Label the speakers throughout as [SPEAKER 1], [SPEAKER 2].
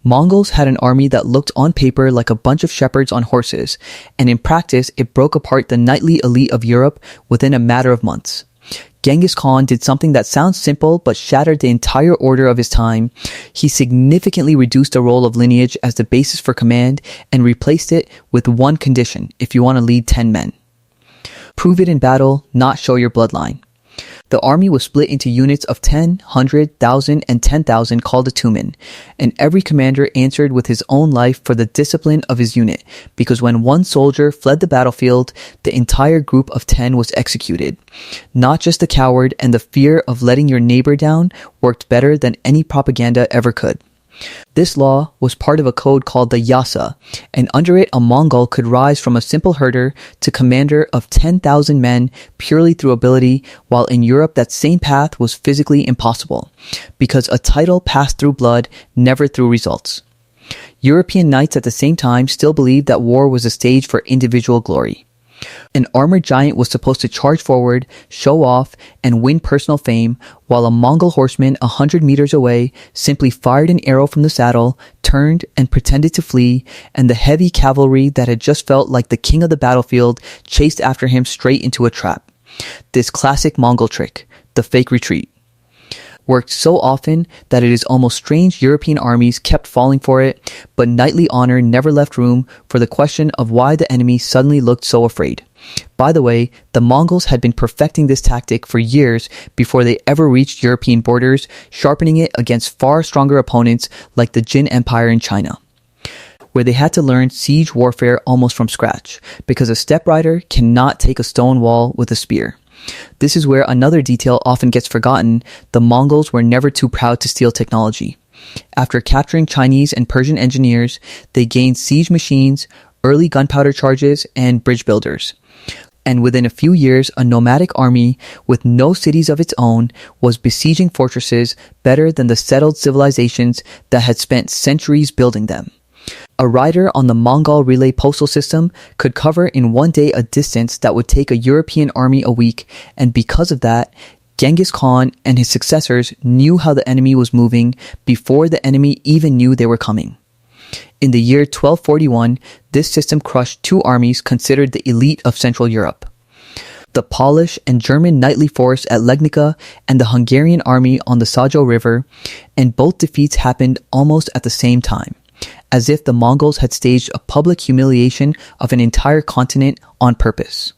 [SPEAKER 1] Mongols had an army that looked on paper like a bunch of shepherds on horses, and in practice it broke apart the knightly elite of Europe within a matter of months. Genghis Khan did something that sounds simple but shattered the entire order of his time. He significantly reduced the role of lineage as the basis for command and replaced it with one condition if you want to lead 10 men. Prove it in battle, not show your bloodline. The army was split into units of 10, 100, 1,000, and 10,000 called a tumen, and every commander answered with his own life for the discipline of his unit, because when one soldier fled the battlefield, the entire group of 10 was executed. Not just the coward, and the fear of letting your neighbor down worked better than any propaganda ever could. This law was part of a code called the yasa, and under it a Mongol could rise from a simple herder to commander of 10,000 men purely through ability, while in Europe that same path was physically impossible, because a title passed through blood, never through results. European knights at the same time still believed that war was a stage for individual glory. An armored giant was supposed to charge forward, show off, and win personal fame, while a Mongol horseman 100 meters away simply fired an arrow from the saddle, turned, and pretended to flee, and the heavy cavalry that had just felt like the king of the battlefield chased after him straight into a trap. This classic Mongol trick, the fake retreat, worked so often that it is almost strange European armies kept falling for it, but knightly honor never left room for the question of why the enemy suddenly looked so afraid. By the way, the Mongols had been perfecting this tactic for years before they ever reached European borders, sharpening it against far stronger opponents like the Jin Empire in China, where they had to learn siege warfare almost from scratch, because a steppe rider cannot take a stone wall with a spear. This is where another detail often gets forgotten: the Mongols were never too proud to steal technology. After capturing Chinese and Persian engineers, they gained siege machines, early gunpowder charges, and bridge builders. And within a few years, a nomadic army with no cities of its own was besieging fortresses better than the settled civilizations that had spent centuries building them. A rider on the Mongol relay postal system could cover in one day a distance that would take a European army a week, and because of that, Genghis Khan and his successors knew how the enemy was moving before the enemy even knew they were coming. In the year 1241, this system crushed two armies considered the elite of Central Europe: the Polish and German knightly force at Legnica and the Hungarian army on the Sajo River, and both defeats happened almost at the same time, as if the Mongols had staged a public humiliation of an entire continent on purpose.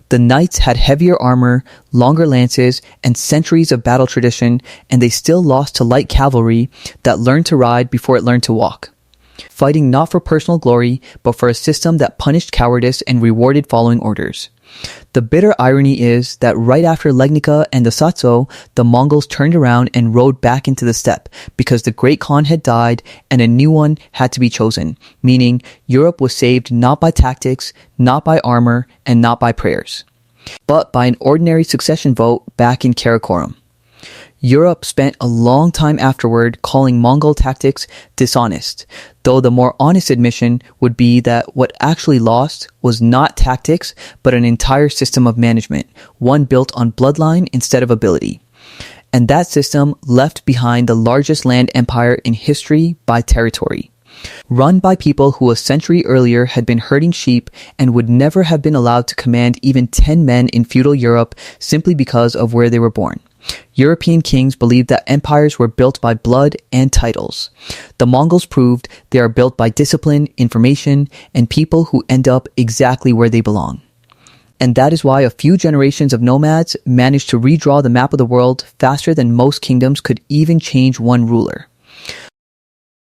[SPEAKER 1] The knights had heavier armor, longer lances, and centuries of battle tradition, and they still lost to light cavalry that learned to ride before it learned to walk, fighting not for personal glory, but for a system that punished cowardice and rewarded following orders. The bitter irony is that right after Legnica and the Sazo, the Mongols turned around and rode back into the steppe because the great Khan had died and a new one had to be chosen, meaning Europe was saved not by tactics, not by armor, and not by prayers, but by an ordinary succession vote back in Karakorum. Europe spent a long time afterward calling Mongol tactics dishonest, though the more honest admission would be that what actually lost was not tactics, but an entire system of management, one built on bloodline instead of ability. And that system left behind the largest land empire in history by territory, run by people who a century earlier had been herding sheep and would never have been allowed to command even 10 men in feudal Europe simply because of where they were born. European kings believed that empires were built by blood and titles. The Mongols proved they are built by discipline, information, and people who end up exactly where they belong. And that is why a few generations of nomads managed to redraw the map of the world faster than most kingdoms could even change one ruler.